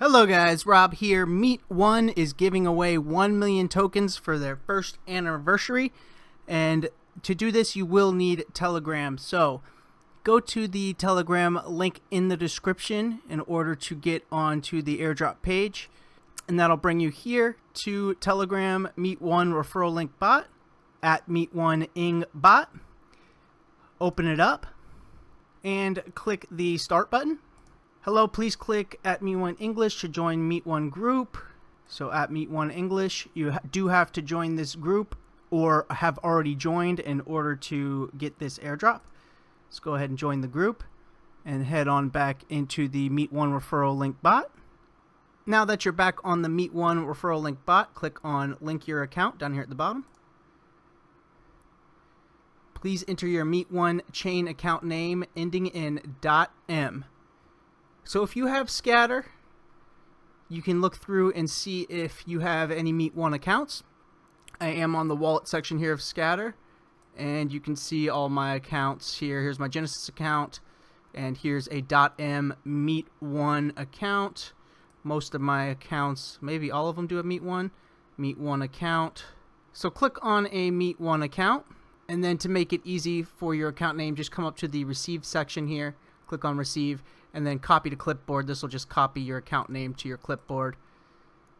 Hello guys, Rob here. MeetOne is giving away 1 million tokens for their first anniversary, and to do this you will need Telegram. So go to the Telegram link in the description in order to get onto the airdrop page, and that'll bring you here to Telegram MeetOne referral link bot at MeetOne ing bot. Open it up and click the start button. Hello, please click at MeetOne English to join MeetOne group. So at MeetOne English, you do have to join this group or have already joined in order to get this airdrop. Let's go ahead and join the group and head on back into the MeetOne referral link bot. Now that you're back on the MeetOne referral link bot, click on link your account down here at the bottom. Please enter your MeetOne chain account name ending in .m. So if you have Scatter, you can look through and see if you have any MeetOne accounts. I am on the wallet section here of Scatter, and you can see all my accounts here. Here's my Genesis account, and here's a .m MeetOne account. Most of my accounts, maybe all of them do a MeetOne account. So click on a MeetOne account, and then to make it easy for your account name, just come up to the Receive section here, click on Receive, and then copy to clipboard. This will just copy your account name to your clipboard.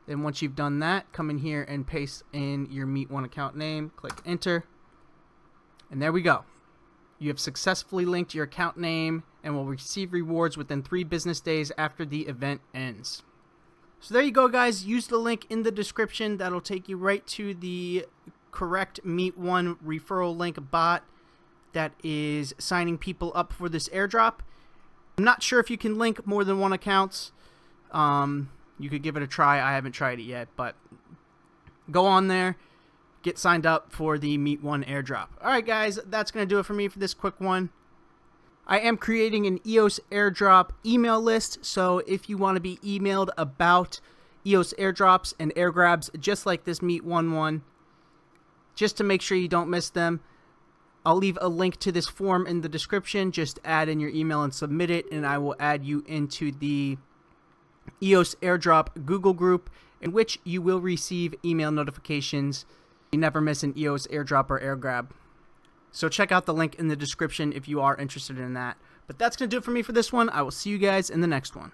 Then once you've done that, come in here and paste in your MeetOne account name, click enter, and there we go. You have successfully linked your account name and will receive rewards within 3 business days after the event ends. So there you go, guys. Use the link in the description. That'll take you right to the correct MeetOne referral link bot that is signing people up for this airdrop. I'm not sure if you can link more than one accounts. You could give it a try. I haven't tried it yet, but go on there, get signed up for the MeetOne airdrop. Alright guys, that's going to do it for me for this quick one. I am creating an EOS airdrop email list, so if you want to be emailed about EOS airdrops and air grabs just like this MeetOne one, just to make sure you don't miss them, I'll leave a link to this form in the description. Just add in your email and submit it, and I will add you into the EOS Airdrop Google group, in which you will receive email notifications. You never miss an EOS Airdrop or air grab. So check out the link in the description if you are interested in that. But that's going to do it for me for this one. I will see you guys in the next one.